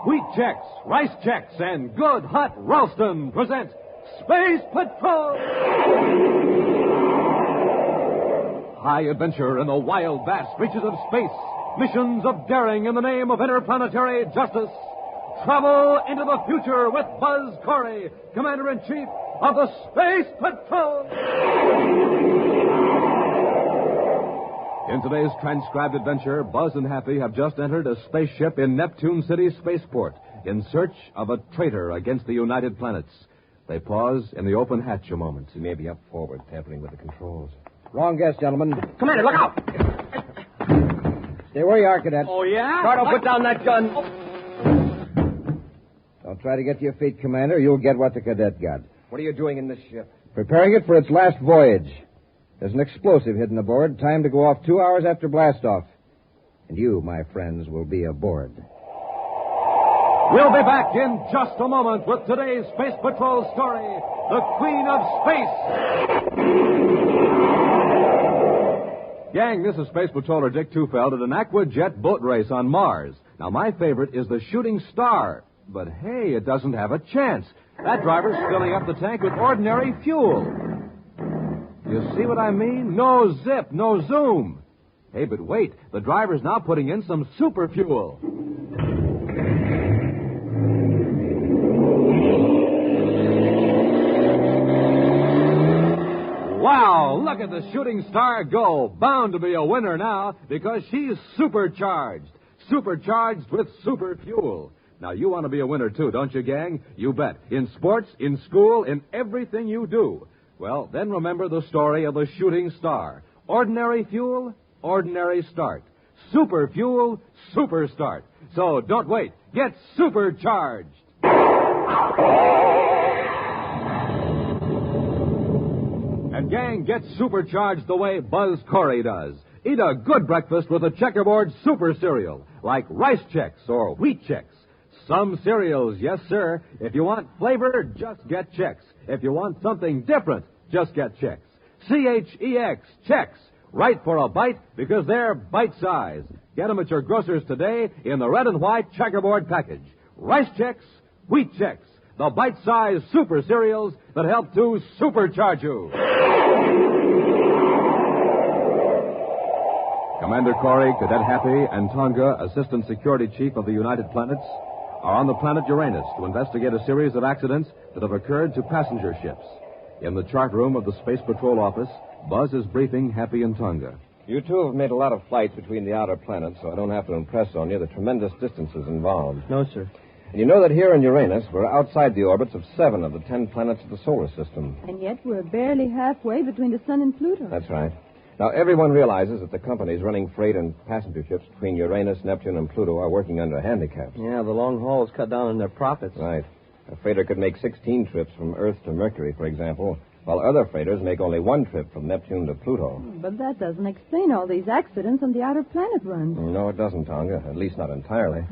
Wheat Chex, Rice Chex, and Good Hot Ralston present Space Patrol! High adventure in the wild, vast reaches of space. Missions of daring in the name of interplanetary justice. Travel into the future with Buzz Corey, Commander-in-Chief of the Space Patrol! In today's transcribed adventure, Buzz and Happy have just entered a spaceship in Neptune City Spaceport in search of a traitor against the United Planets. They pause in the open hatch a moment. He may be up forward, tampering with the controls. Wrong guess, gentlemen. Commander, look out! Stay where you are, cadet. Oh, yeah? Cardo, put down that gun. Don't try to get to your feet, Commander. You'll get what the cadet got. What are you doing in this ship? Preparing it for its last voyage. There's an explosive hidden aboard, timed to go off 2 hours after blastoff. And you, my friends, will be aboard. We'll be back in just a moment with today's Space Patrol story, The Queen of Space. Gang, this is Space Patroller Dick Tufeld at an Aquajet boat race on Mars. Now, my favorite is the Shooting Star. But, hey, it doesn't have a chance. That driver's filling up the tank with ordinary fuel. You see what I mean? No zip, no zoom. Hey, but wait. The driver's now putting in some super fuel. Wow, look at the Shooting Star go. Bound to be a winner now because she's supercharged. Supercharged with super fuel. Now, you want to be a winner, too, don't you, gang? You bet. In sports, in school, in everything you do. Well, then remember the story of the Shooting Star. Ordinary fuel, ordinary start. Super fuel, super start. So don't wait. Get supercharged. And, gang, get supercharged the way Buzz Corey does. Eat a good breakfast with a checkerboard super cereal, like Rice Chex or Wheat Chex. Some cereals, yes, sir. If you want flavor, just get Chex. If you want something different, just get Chex. C-H-E-X, Chex. Right for a bite because they're bite-sized. Get them at your grocer's today in the red and white checkerboard package. Rice Chex, Wheat Chex. The bite-sized super cereals that help to supercharge you. Commander Corey, Cadet Happy, and Tonga, Assistant Security Chief of the United Planets, are on the planet Uranus to investigate a series of accidents that have occurred to passenger ships. In the chart room of the Space Patrol office, Buzz is briefing Happy and Tonga. You two have made a lot of flights between the outer planets, so I don't have to impress on you the tremendous distances involved. No, sir. And you know that here in Uranus, we're outside the orbits of 7 of the 10 planets of the solar system. And yet we're barely halfway between the sun and Pluto. That's right. Now, everyone realizes that the companies running freight and passenger ships between Uranus, Neptune, and Pluto are working under handicaps. Yeah, the long hauls cut down on their profits. Right. A freighter could make 16 trips from Earth to Mercury, for example, while other freighters make only 1 trip from Neptune to Pluto. But that doesn't explain all these accidents on the outer planet runs. No, it doesn't, Tonga. At least not entirely.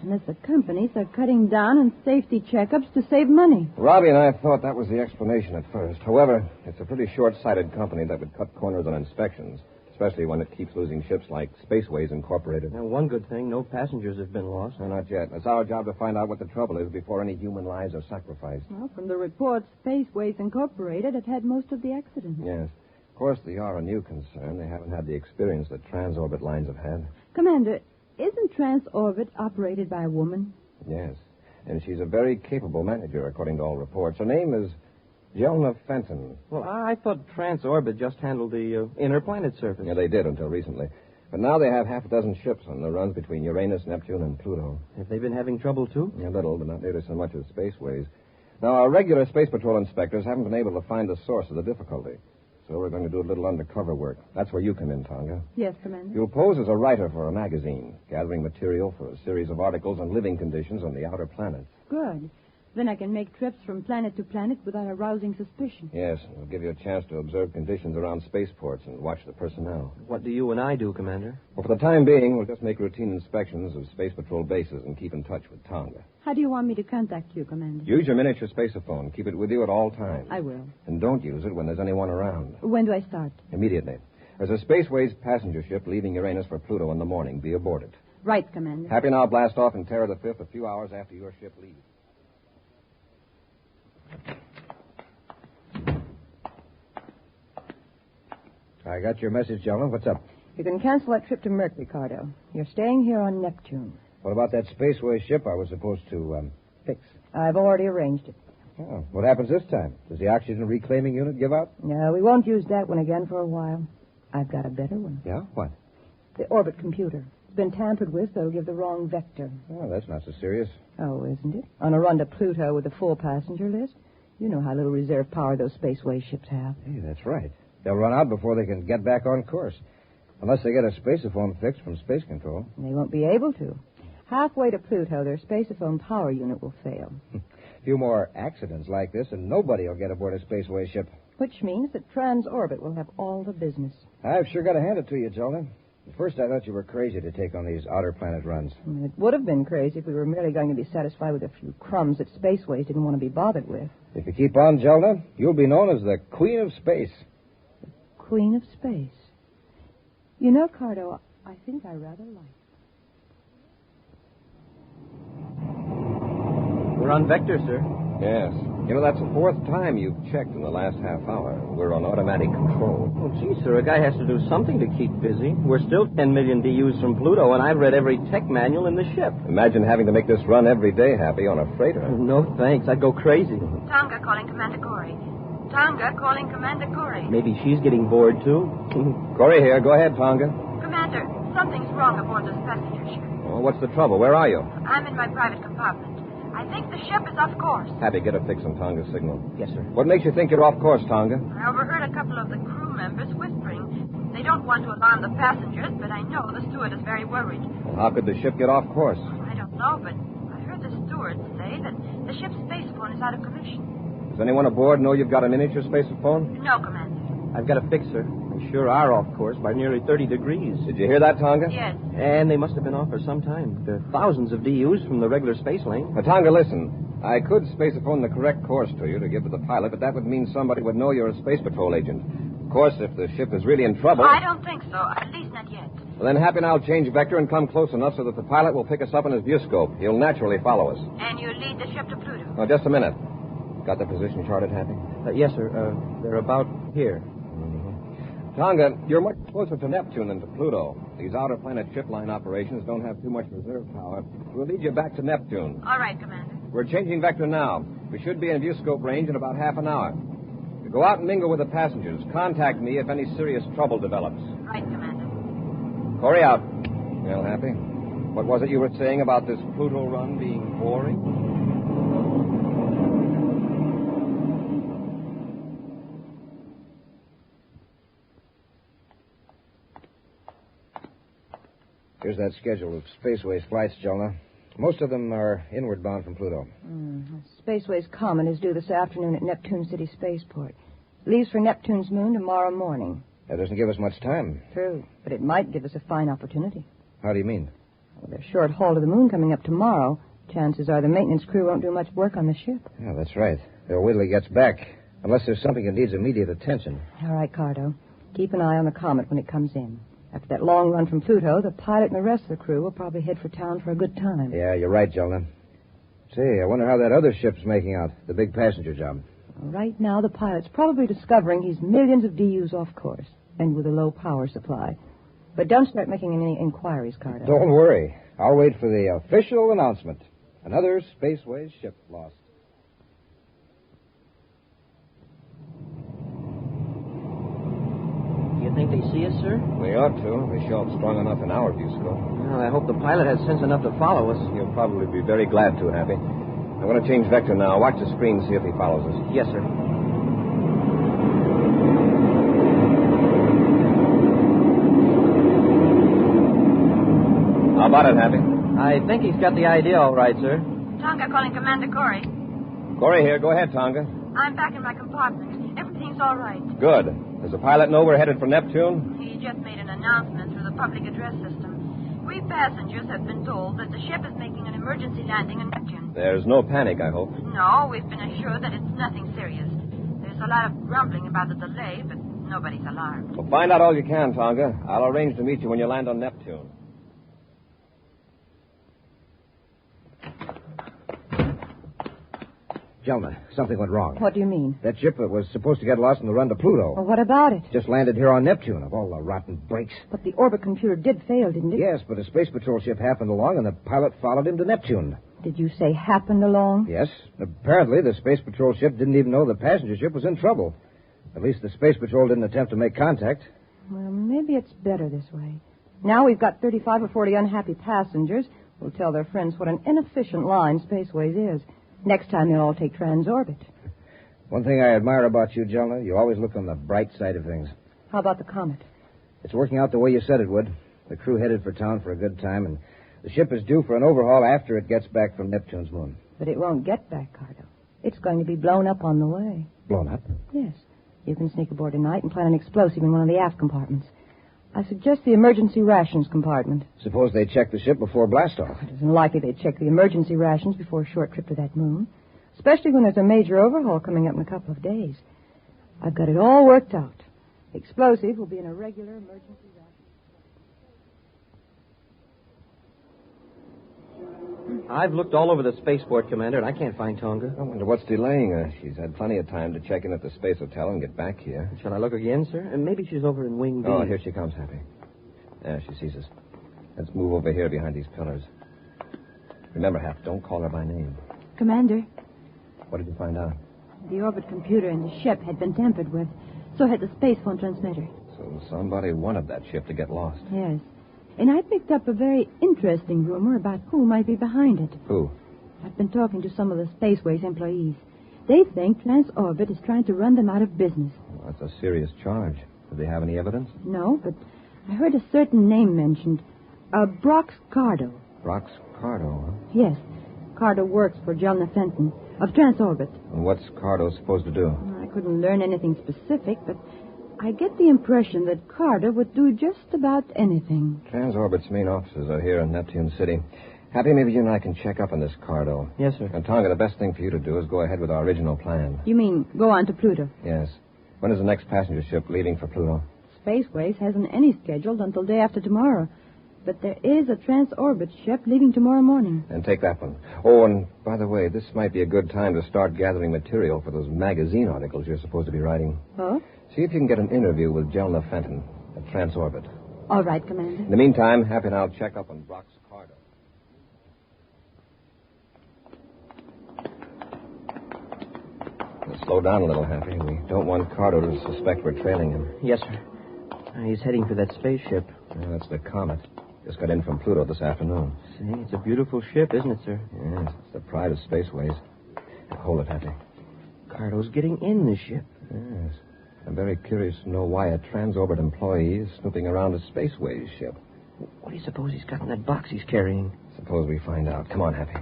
Unless the companies are cutting down on safety checkups to save money. Robbie and I thought that was the explanation at first. However, it's a pretty short-sighted company that would cut corners on inspections, especially when it keeps losing ships like Spaceways Incorporated. Now, one good thing, no passengers have been lost. No, not yet. It's our job to find out what the trouble is before any human lives are sacrificed. Well, from the reports, Spaceways Incorporated have had most of the accidents. Yes. Of course, they are a new concern. They haven't had the experience that Transorbit lines have had. Commander, isn't Transorbit operated by a woman? Yes. And she's a very capable manager, according to all reports. Her name is Jelna Fenton. Well, I thought Transorbit just handled the inner planet surface. Yeah, they did until recently. But now they have half a dozen ships on the runs between Uranus, Neptune, and Pluto. Have they been having trouble, too? A little, but not nearly so much as Spaceways. Now, our regular Space Patrol inspectors haven't been able to find the source of the difficulty. So we're going to do a little undercover work. That's where you come in, Tonga. Yes, Commander. You'll pose as a writer for a magazine, gathering material for a series of articles on living conditions on the outer planets. Good. Then I can make trips from planet to planet without arousing suspicion. Yes, it'll give you a chance to observe conditions around spaceports and watch the personnel. What do you and I do, Commander? Well, for the time being, we'll just make routine inspections of Space Patrol bases and keep in touch with Tonga. How do you want me to contact you, Commander? Use your miniature spaceophone. Keep it with you at all times. I will. And don't use it when there's anyone around. When do I start? Immediately. There's a Spaceways passenger ship leaving Uranus for Pluto in the morning. Be aboard it. Right, Commander. Happy now blast off in Terra the Fifth a few hours after your ship leaves. I got your message, gentlemen. What's up? You can cancel that trip to Mercury, Cardo. You're staying here on Neptune. What about that Spaceway ship I was supposed to fix? I've already arranged it. Oh, what happens this time? Does the oxygen reclaiming unit give out? No, we won't use that one again for a while. I've got a better one. Yeah? What? The orbit computer. It's been tampered with, so it'll give the wrong vector. Oh, that's not so serious. Oh, isn't it? On a run to Pluto with a full passenger list, you know how little reserve power those Spaceway ships have. Hey, that's right. They'll run out before they can get back on course. Unless they get a spaceophone fixed from space control. They won't be able to. Halfway to Pluto, their spaceophone power unit will fail. A few more accidents like this, and nobody will get aboard a Spaceway ship. Which means that Transorbit will have all the business. I've sure got to hand it to you, Zelda. At first, I thought you were crazy to take on these outer planet runs. It would have been crazy if we were merely going to be satisfied with a few crumbs that Spaceways didn't want to be bothered with. If you keep on, Zelda, you'll be known as the Queen of Space. Queen of Space. You know, Cardo, I think I rather like it. We're on vector, sir. Yes. You know, that's the fourth time you've checked in the last half hour. We're on automatic control. Oh, gee, sir, a guy has to do something to keep busy. We're still 10 million DUs from Pluto, and I've read every tech manual in the ship. Imagine having to make this run every day, Happy, on a freighter. No, thanks. I'd go crazy. Tonga calling Commander Corey. Tonga calling Commander Corey. Maybe she's getting bored, too. Corey here. Go ahead, Tonga. Commander, something's wrong aboard this passenger ship. Oh, what's the trouble? Where are you? I'm in my private compartment. I think the ship is off course. Happy, get a fix on Tonga's signal. Yes, sir. What makes you think you're off course, Tonga? I overheard a couple of the crew members whispering. They don't want to alarm the passengers, but I know the steward is very worried. Well, how could the ship get off course? I don't know, but I heard the steward say that the ship's spacephone is out of commission. Does anyone aboard know you've got a miniature spaceophone? No, Commander. I've got a fix, sir. They sure are off course by nearly 30 degrees. Did you hear that, Tonga? Yes. And they must have been off for some time. There are thousands of DUs from the regular space lane. Now, Tonga, listen. I could spaceophone the correct course to you to give to the pilot, but that would mean somebody would know you're a space patrol agent. Of course, if the ship is really in trouble... I don't think so. At least not yet. Well, then Happy and I'll change vector and come close enough so that the pilot will pick us up in his viewscope. He'll naturally follow us. And you lead the ship to Pluto. Oh, just a minute. Got the position charted, Happy? Yes, sir. They're about here. Tonga, you're much closer to Neptune than to Pluto. These outer planet ship line operations don't have too much reserve power. We'll lead you back to Neptune. All right, Commander. We're changing vector now. We should be in viewscope range in about half an hour. You go out and mingle with the passengers. Contact me if any serious trouble develops. Right, Commander. Corey out. Well, Happy, what was it you were saying about this Pluto run being boring? Here's that schedule of Spaceway's flights, Jonah. Most of them are inward bound from Pluto. Spaceway's Comet is due this afternoon at Neptune City Spaceport. Leaves for Neptune's moon tomorrow morning. That doesn't give us much time. True, but it might give us a fine opportunity. How do you mean? With a short haul to the moon coming up tomorrow, chances are the maintenance crew won't do much work on the ship. Yeah, that's right. They'll wait till he gets back. Unless there's something that needs immediate attention. All right, Cardo. Keep an eye on the Comet when it comes in. After that long run from Pluto, the pilot and the rest of the crew will probably head for town for a good time. Yeah, you're right, Jonah. Say, I wonder how that other ship's making out, the big passenger job. Right now, the pilot's probably discovering he's millions of DUs off course and with a low power supply. But don't start making any inquiries, Cardo. Don't worry. I'll wait for the official announcement. Another Spaceway ship lost. You think they see us, sir? We ought to. They show up strong enough in our viewscope. Well, I hope the pilot has sense enough to follow us. He'll probably be very glad to, Happy. I want to change vector now. Watch the screen, see if he follows us. Yes, sir. How about it, Happy? I think he's got the idea all right, sir. Tonga calling Commander Corey. Corey here. Go ahead, Tonga. I'm back in my compartment. Everything's all right. Good. Does the pilot know we're headed for Neptune? He just made an announcement through the public address system. We passengers have been told that the ship is making an emergency landing on Neptune. There's no panic, I hope. No, we've been assured that it's nothing serious. There's a lot of grumbling about the delay, but nobody's alarmed. Well, find out all you can, Tonga. I'll arrange to meet you when you land on Neptune. Jelna, something went wrong. What do you mean? That ship that was supposed to get lost on the run to Pluto. Well, what about it? Just landed here on Neptune, of all the rotten breaks. But the orbit computer did fail, didn't it? Yes, but a space patrol ship happened along, and the pilot followed him to Neptune. Did you say happened along? Yes. Apparently, the space patrol ship didn't even know the passenger ship was in trouble. At least the space patrol didn't attempt to make contact. Well, maybe it's better this way. Now we've got 35 or 40 unhappy passengers who'll tell their friends what an inefficient line Spaceways is. Next time they'll all take Transorbit. One thing I admire about you, Jelna, you always look on the bright side of things. How about the Comet? It's working out the way you said it would. The crew headed for town for a good time, and the ship is due for an overhaul after it gets back from Neptune's moon. But it won't get back, Cardo. It's going to be blown up on the way. Blown up? Yes. You can sneak aboard tonight and plant an explosive in one of the aft compartments. I suggest the emergency rations compartment. Suppose they check the ship before blastoff. It isn't likely they'd check the emergency rations before a short trip to that moon, especially when there's a major overhaul coming up in a couple of days. I've got it all worked out. The explosive will be in a regular emergency ration. I've looked all over the spaceport, Commander, and I can't find Tonga. I wonder what's delaying her. She's had plenty of time to check in at the space hotel and get back here. Shall I look again, sir? And maybe she's over in Wing B. Oh, here she comes, Happy. Yeah, she sees us. Let's move over here behind these pillars. Remember, Hap, don't call her by name. Commander, What did you find out? the orbit computer in the ship had been tampered with. So had the space phone transmitter. So somebody wanted that ship to get lost. Yes. And I picked up a very interesting rumor about who might be behind it. Who? I've been talking to some of the Spaceways employees. They think Transorbit is trying to run them out of business. Well, that's a serious charge. Do they have any evidence? No, but I heard a certain name mentioned. Brox Cardo. Brox Cardo, huh? Yes. Cardo works for Jelna Fenton of Transorbit. And what's Cardo supposed to do? I couldn't learn anything specific, but I get the impression that Cardo would do just about anything. Transorbit's main offices are here in Neptune City. Happy, maybe you and I can check up on this Cardo. Yes, sir. And Tonga, the best thing for you to do is go ahead with our original plan. You mean go on to Pluto? Yes. When is the next passenger ship leaving for Pluto? Spaceways hasn't any scheduled until day after tomorrow. But there is a Transorbit ship leaving tomorrow morning. And take that one. Oh, and by the way, this might be a good time to start gathering material for those magazine articles you're supposed to be writing. Oh? See if you can get an interview with Jelna Fenton at Transorbit. All right, Commander. In the meantime, Happy and I'll check up on Brox Cardo. Now, slow down a little, Happy. We don't want Cardo to suspect we're trailing him. Yes, sir. He's heading for that spaceship. Yeah, that's the Comet. Just got in from Pluto this afternoon. See, it's a beautiful ship, isn't it, sir? Yes, it's the pride of Spaceways. Hold it, Happy. Cardo's getting in the ship. Yes. I'm very curious to know why a Transorbit employee is snooping around a Spaceways ship. What do you suppose he's got in that box he's carrying? Suppose we find out. Come on, Happy.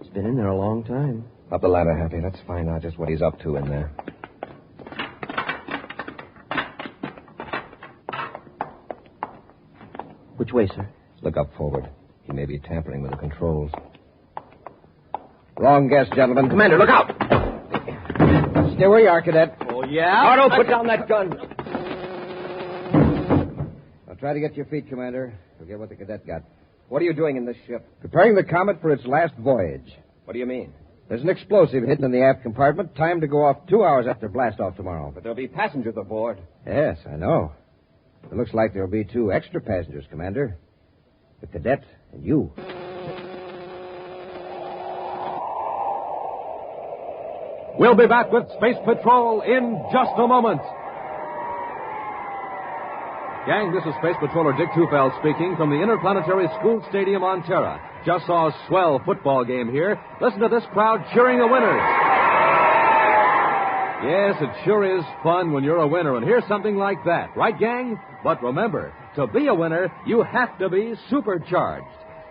He's been in there a long time. Up the ladder, Happy. Let's find out just what he's up to in there. Which way, sir? Look up forward. He may be tampering with the controls. Wrong guess, gentlemen. Commander, look out! Stay where you are, Cadet. Oh, yeah? Cardo, put down that gun. Now try to get to your feet, Commander. Forget what the cadet got. What are you doing in this ship? Preparing the Comet for its last voyage. What do you mean? There's an explosive hidden in the aft compartment, timed to go off 2 hours after blastoff tomorrow. But there'll be passengers aboard. Yes, I know. It looks like there'll be 2 extra passengers, Commander. The cadet and you. We'll be back with Space Patrol in just a moment. Gang, this is Space Patroller Dick Tufeld speaking from the Interplanetary School Stadium on Terra. Just saw a swell football game here. Listen to this crowd cheering the winners. Yes, it sure is fun when you're a winner and hear something like that. Right, gang? But remember, to be a winner, you have to be supercharged.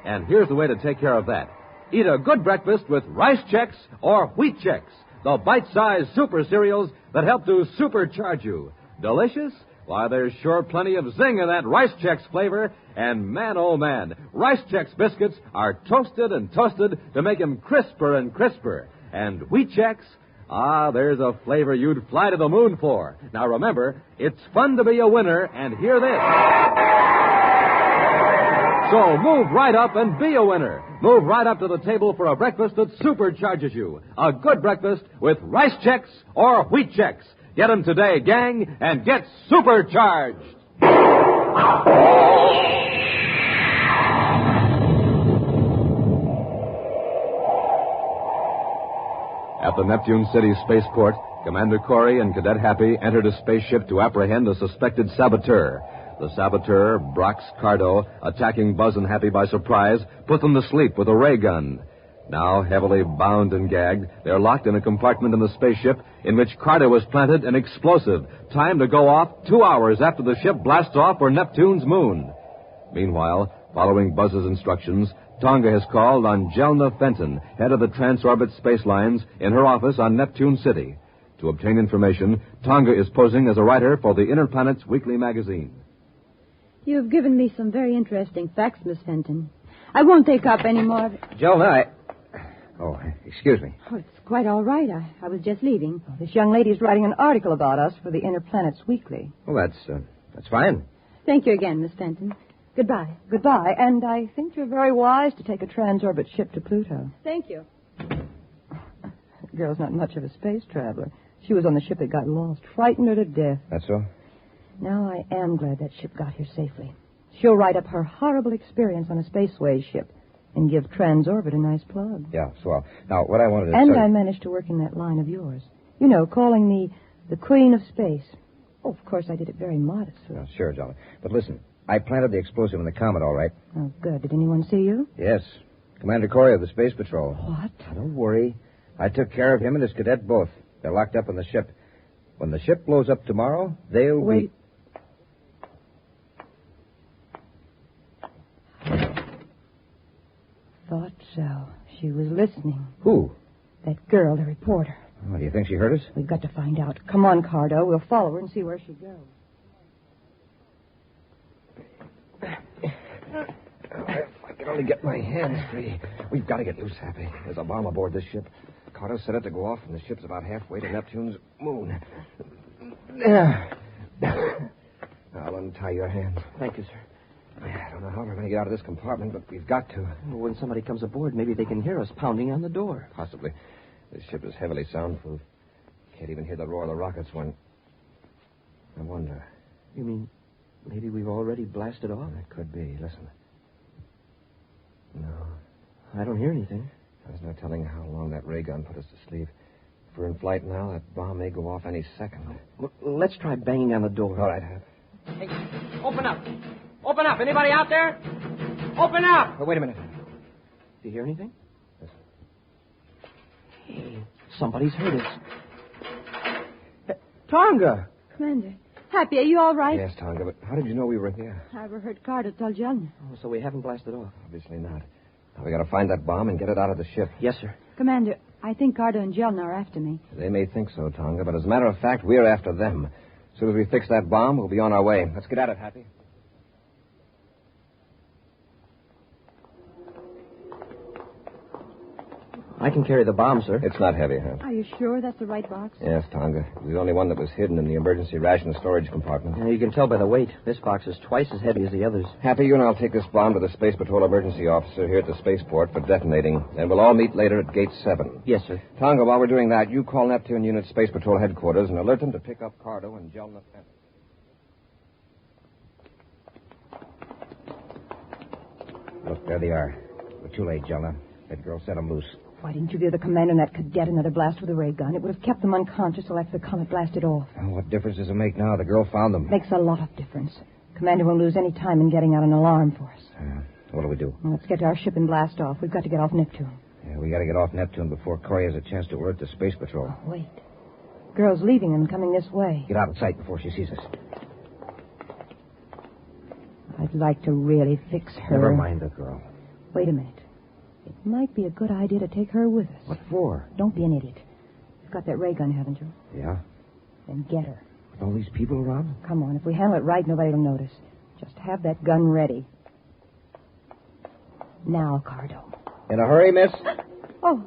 And here's the way to take care of that. Eat a good breakfast with Rice Chex or Wheat Chex, the bite-sized super cereals that help to supercharge you. Delicious? Why, there's sure plenty of zing in that Rice Chex flavor. And man, oh man, Rice Chex biscuits are toasted and toasted to make them crisper and crisper. And Wheat Chex, there's a flavor you'd fly to the moon for. Now remember, it's fun to be a winner, and hear this. So move right up and be a winner. Move right up to the table for a breakfast that supercharges you. A good breakfast with rice checks or wheat checks. Get them today, gang, and get supercharged. At the Neptune City spaceport, Commander Corey and Cadet Happy entered a spaceship to apprehend a suspected saboteur. The saboteur, Brox Cardo, attacking Buzz and Happy by surprise, put them to sleep with a ray gun. Now, heavily bound and gagged, they're locked in a compartment in the spaceship in which Cardo has planted an explosive, timed to go off 2 hours after the ship blasts off for Neptune's moon. Meanwhile, following Buzz's instructions, Tonga has called on Jelna Fenton, head of the Transorbit Space Lines, in her office on Neptune City. To obtain information, Tonga is posing as a writer for the Inner Planets Weekly magazine. You've given me some very interesting facts, Miss Fenton. I won't take up any more of it. Jelna, Oh, excuse me. Oh, it's quite all right. I was just leaving. Oh, this young lady's writing an article about us for the Inner Planets Weekly. Well, that's fine. Thank you again, Miss Fenton. Goodbye. Goodbye. And I think you're very wise to take a transorbit ship to Pluto. Thank you. The girl's not much of a space traveler. She was on the ship that got lost. Frightened her to death. That's so? Now I am glad that ship got here safely. She'll write up her horrible experience on a spaceways ship and give Transorbit a nice plug. Yeah, swell. Now, what I wanted to And say... I managed to work in that line of yours. You know, calling me the Queen of Space. Oh, of course, I did it very modestly. Well, sure, Jelna. But listen, I planted the explosive in the Comet, all right? Oh, good. Did anyone see you? Yes. Commander Corey of the Space Patrol. What? Now, don't worry. I took care of him and his cadet both. They're locked up in the ship. When the ship blows up tomorrow, they'll Wait. Thought so. She was listening. Who? That girl, the reporter. Oh, do you think she heard us? We've got to find out. Come on, Cardo. We'll follow her and see where she goes. If I can only get my hands free. We've got to get loose, Happy. There's a bomb aboard this ship. Carter set it to go off, and the ship's about halfway to Neptune's moon. There. I'll untie your hands. Thank you, sir. I don't know how we're going to get out of this compartment, but we've got to. Well, when somebody comes aboard, maybe they can hear us pounding on the door. Possibly. This ship is heavily soundproof. Can't even hear the roar of the rockets when... I wonder. You mean maybe we've already blasted off? It could be. Listen. No. I don't hear anything. There's no telling how long that ray gun put us to sleep. If we're in flight now, that bomb may go off any second. Well, let's try banging on the door. All right, Hap. Hey, open up. Open up. Anybody out there? Open up. Oh, wait a minute. Do you hear anything? Listen. Hey, somebody's heard us. Tonga. Commander. Happy, are you all right? Yes, Tonga, but how did you know we were here? I overheard Carter tell Jelna. Oh, so we haven't blasted off. Obviously not. Now we got to find that bomb and get it out of the ship. Yes, sir. Commander, I think Carter and Jelna are after me. They may think so, Tonga, but as a matter of fact, we're after them. As soon as we fix that bomb, we'll be on our way. Let's get at it, Happy. I can carry the bomb, sir. It's not heavy, huh? Are you sure that's the right box? Yes, Tonga. It was the only one that was hidden in the emergency ration storage compartment. You can tell by the weight. This box is twice as heavy as the others. Happy, you and I'll take this bomb to the Space Patrol emergency officer here at the spaceport for detonating, and we'll all meet later at Gate 7. Yes, sir. Tonga, while we're doing that, you call Neptune Unit Space Patrol headquarters and alert them to pick up Cardo and Jelna Fenton. Look, there they are. We're too late, Jelna. That girl set them loose. Why didn't you give the commander and that cadet another blast with a ray gun? It would have kept them unconscious till after the Comet blasted off. Oh, what difference does it make now? The girl found them. Makes a lot of difference. Commander won't lose any time in getting out an alarm for us. What do we do? Well, let's get to our ship and blast off. We've got to get off Neptune. Yeah, we got to get off Neptune before Corey has a chance to alert the Space Patrol. Oh, wait. Girl's leaving and coming this way. Get out of sight before she sees us. I'd like to really fix her. Never mind the girl. Wait a minute. It might be a good idea to take her with us. What for? Don't be an idiot. You've got that ray gun, haven't you? Yeah? Then get her. With all these people around? Come on. If we handle it right, nobody will notice. Just have that gun ready. Now, Cardo. In a hurry, miss? Oh,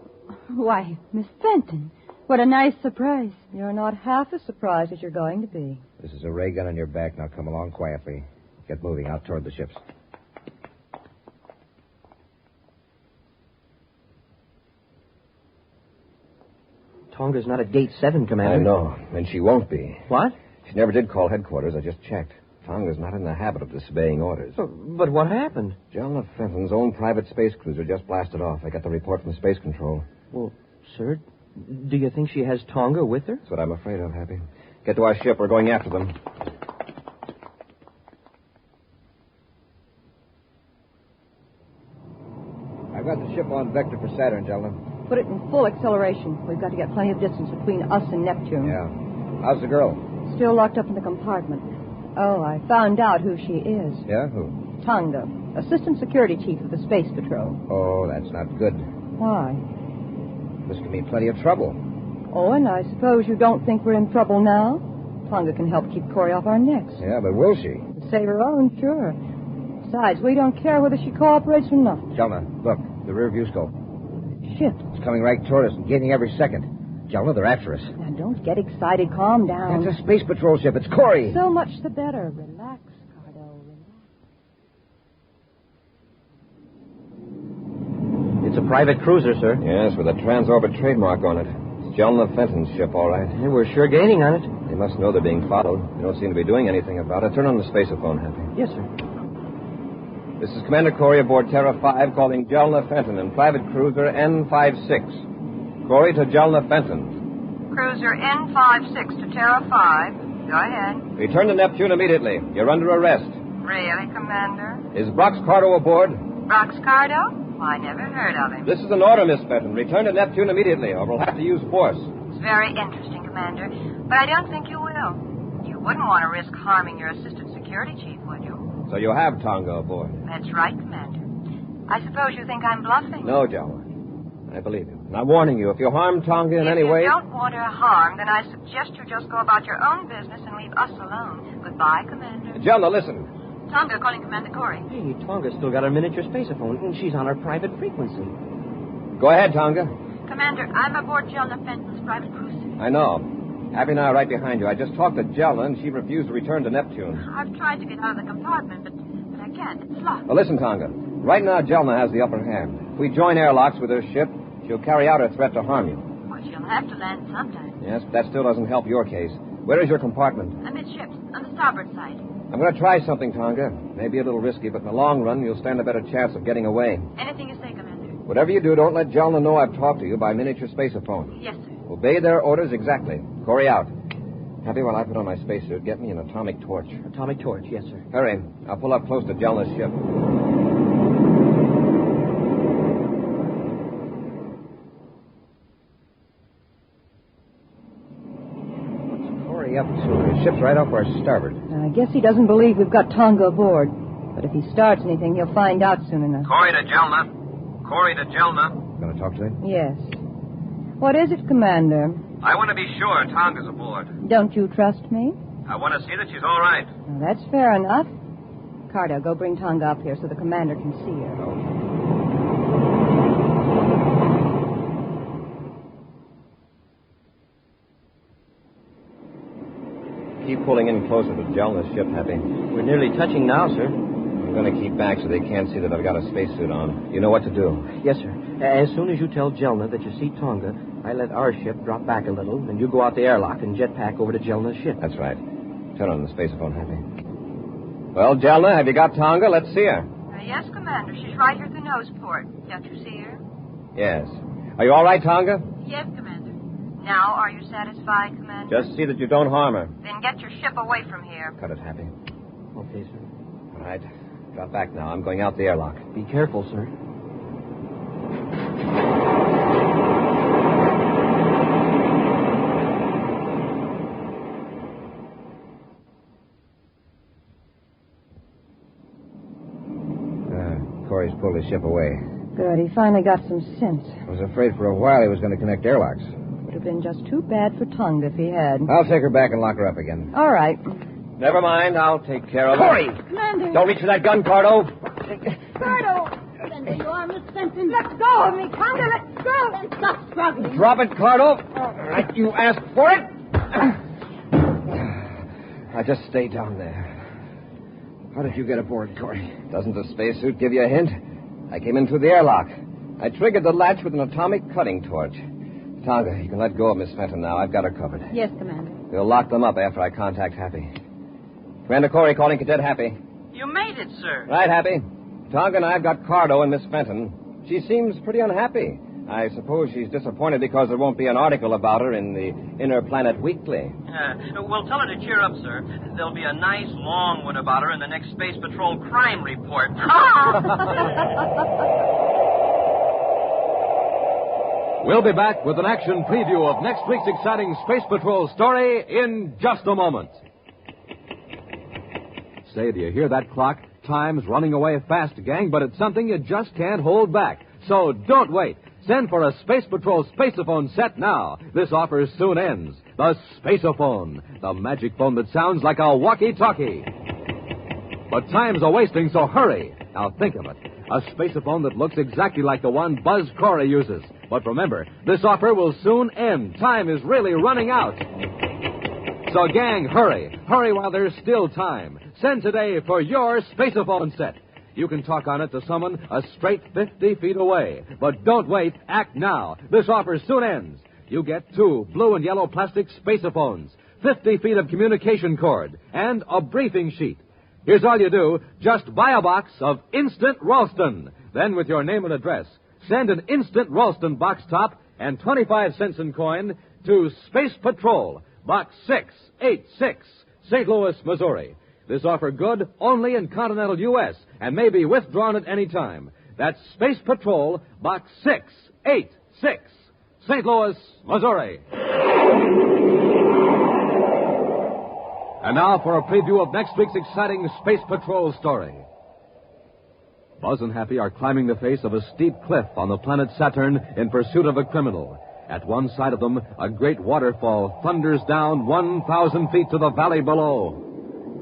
why, Miss Fenton. What a nice surprise. You're not half as surprised as you're going to be. This is a ray gun on your back. Now come along quietly. Get moving out toward the ships. Tonga's not at Gate 7, Commander. I know, and she won't be. What? She never did call headquarters. I just checked. Tonga's not in the habit of disobeying orders. But what happened? Jelna Fenton's own private space cruiser just blasted off. I got the report from Space Control. Well, sir, do you think she has Tonga with her? That's what I'm afraid of, Happy. Get to our ship. We're going after them. I've got the ship on vector for Saturn, Jelna. Put it in full acceleration. We've got to get plenty of distance between us and Neptune. Yeah. How's the girl? Still locked up in the compartment. Oh, I found out who she is. Yeah, who? Tonga, Assistant Security Chief of the Space Patrol. Oh, that's not good. Why? This can mean plenty of trouble. Oh, and I suppose you don't think we're in trouble now? Tonga can help keep Corey off our necks. Yeah, but will she? To save her own, sure. Besides, we don't care whether she cooperates or not. Jelna, look, the rear view scope. Shit. It's coming right toward us and gaining every second. Jelna, they're after us. Now, don't get excited. Calm down. That's a space patrol ship. It's Corey. So much the better. Relax, Cardo. Relax. It's a private cruiser, sir. Yes, with a Transorbit trademark on it. It's Jelna Fenton's ship, all right. Yeah, we're sure gaining on it. They must know they're being followed. They don't seem to be doing anything about it. Turn on the spaceophone, Happy. Yes, sir. This is Commander Corey aboard Terra 5 calling Jelna Fenton in private cruiser N56. Corey to Jelna Fenton. Cruiser N56 to Terra 5. Go ahead. Return to Neptune immediately. You're under arrest. Really, Commander? Is Brox Cardo aboard? Brox Cardo? I never heard of him. This is an order, Miss Fenton. Return to Neptune immediately, or we'll have to use force. It's very interesting, Commander, but I don't think you will. You wouldn't want to risk harming your Assistant Security Chief, would you? So you have Tonga aboard? That's right, Commander. I suppose you think I'm bluffing. No, Jelna. I believe you. And I'm warning you, if you harm Tonga in any way... If you don't want her harmed, then I suggest you just go about your own business and leave us alone. Goodbye, Commander. Jelna, listen. Tonga calling Commander Corey. Hey, Tonga's still got her miniature spaceophone, and she's on our private frequency. Go ahead, Tonga. Commander, I'm aboard Jelna Fenton's private cruiser. I know. Happy and I are right behind you. I just talked to Jelna, and she refused to return to Neptune. I've tried to get out of the compartment, but I can't. It's locked. Well, listen, Tonga. Right now, Jelna has the upper hand. If we join airlocks with her ship, she'll carry out her threat to harm you. Well, she'll have to land sometime. Yes, but that still doesn't help your case. Where is your compartment? Amidships, on the starboard side. I'm going to try something, Tonga. Maybe a little risky, but in the long run, you'll stand a better chance of getting away. Anything you say, Commander. Whatever you do, don't let Jelna know I've talked to you by miniature spaceophone. Yes, sir. Obey their orders exactly. Corey out. Happy, while I put on my spacesuit, get me an atomic torch. Atomic torch, yes, sir. Hurry. I'll pull up close to Jelna's ship. What's Corey up to? His ship's right off our starboard. Now, I guess he doesn't believe we've got Tonga aboard. But if he starts anything, he'll find out soon enough. Corey to Jelna. Corey to Jelna. Going to talk to him? Yes. What is it, Commander? I want to be sure Tonga's aboard. Don't you trust me? I want to see that she's all right. Well, that's fair enough. Cardo, go bring Tonga up here so the commander can see her. Keep pulling in closer to Jelna's ship, Happy. We're nearly touching now, sir. I'm going to keep back so they can't see that I've got a spacesuit on. You know what to do. Yes, sir. As soon as you tell Jelna that you see Tonga, I let our ship drop back a little, and you go out the airlock and jetpack over to Jelna's ship. That's right. Turn on the spaceophone, Happy. Well, Jelna, have you got Tonga? Let's see her. Yes, Commander. She's right here at the nose port. Don't you see her? Yes. Are you all right, Tonga? Yes, Commander. Now, are you satisfied, Commander? Just see that you don't harm her. Then get your ship away from here. Cut it, Happy. Okay, sir. All right. Drop back now. I'm going out the airlock. Be careful, sir. Corey's pulled his ship away. Good. He finally got some sense. I was afraid for a while he was going to connect airlocks. Would have been just too bad for Tonga if he had. I'll take her back and lock her up again. All right. Never mind. I'll take care of her. Corey! Commander! Don't reach for that gun, Cardo. Cardo! Then you are Miss Fenton. Let go of me, Tonga! Let go! Then stop struggling. Drop it, Cardo. All right, you asked for it. I just stay down there. How did you get aboard, Corey? Doesn't the spacesuit give you a hint? I came in through the airlock. I triggered the latch with an atomic cutting torch. Tonga, you can let go of Miss Fenton now. I've got her covered. Yes, Commander. We'll lock them up after I contact Happy. Commander Corey calling Cadet Happy. You made it, sir. Right, Happy. Tonga and I've got Cardo and Miss Fenton. She seems pretty unhappy. I suppose she's disappointed because there won't be an article about her in the Inner Planet Weekly. Well, tell her to cheer up, sir. There'll be a nice long one about her in the next Space Patrol crime report. We'll be back with an action preview of next week's exciting Space Patrol story in just a moment. Say, do you hear that clock? Time's running away fast, gang, but it's something you just can't hold back. So don't wait. Send for a Space Patrol Spaceophone set now. This offer soon ends. The Spaceophone, the magic phone that sounds like a walkie-talkie. But time's a-wasting, so hurry. Now think of it. A Spaceophone that looks exactly like the one Buzz Corey uses. But remember, this offer will soon end. Time is really running out. So, gang, hurry. Hurry while there's still time. Send today for your Spaceophone set. You can talk on it to someone a straight 50 feet away. But don't wait. Act now. This offer soon ends. You get 2 blue and yellow plastic Spaceophones, 50 feet of communication cord, and a briefing sheet. Here's all you do. Just buy a box of Instant Ralston. Then, with your name and address, send an Instant Ralston box top and 25 cents in coin to Space Patrol, Box 686, St. Louis, Missouri. This offer good only in continental U.S. and may be withdrawn at any time. That's Space Patrol, Box 686, St. Louis, Missouri. And now for a preview of next week's exciting Space Patrol story. Buzz and Happy are climbing the face of a steep cliff on the planet Saturn in pursuit of a criminal. At one side of them, a great waterfall thunders down 1,000 feet to the valley below.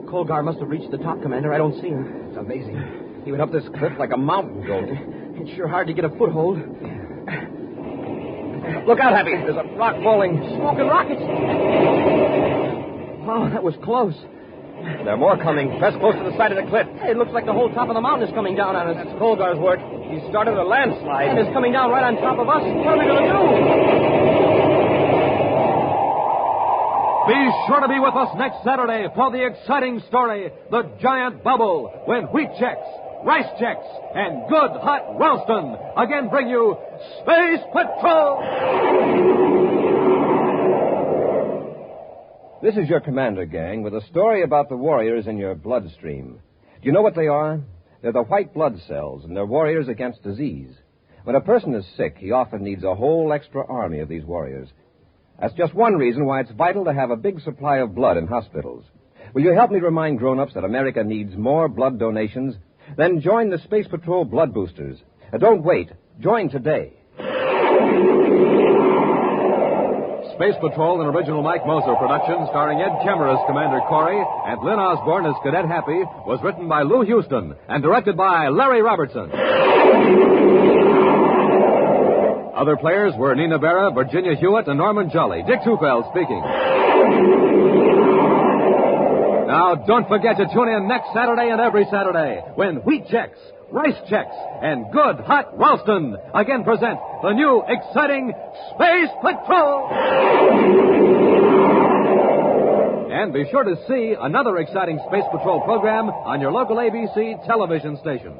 Colgar must have reached the top, Commander. I don't see him. It's amazing. He went up this cliff like a mountain goat. It's sure hard to get a foothold. Look out, Happy. There's a rock falling. Smoke and rockets. Oh, that was close. There are more coming. Press close to the side of the cliff. Hey, it looks like the whole top of the mountain is coming down on us. That's Colgar's work. He started a landslide. And it's coming down right on top of us. What are we going to do? Be sure to be with us next Saturday for the exciting story, The Giant Bubble, when Wheat Chex, Rice Chex, and Good Hot Ralston again bring you Space Patrol! This is your commander, gang, with a story about the warriors in your bloodstream. Do you know what they are? They're the white blood cells, and they're warriors against disease. When a person is sick, he often needs a whole extra army of these warriors. That's just one reason why it's vital to have a big supply of blood in hospitals. Will you help me remind grown-ups that America needs more blood donations? Then join the Space Patrol Blood Boosters. Don't wait. Join today. Space Patrol, an original Mike Moser production starring Ed Kemmer as Commander Corey and Lynn Osborne as Cadet Happy, was written by Lou Houston and directed by Larry Robertson. Other players were Nina Berra, Virginia Hewitt, and Norman Jolly. Dick Tufeld speaking. Now, don't forget to tune in next Saturday and every Saturday when Wheat Chex, Rice Chex, and Good Hot Ralston again present the new exciting Space Patrol. And be sure to see another exciting Space Patrol program on your local ABC television station.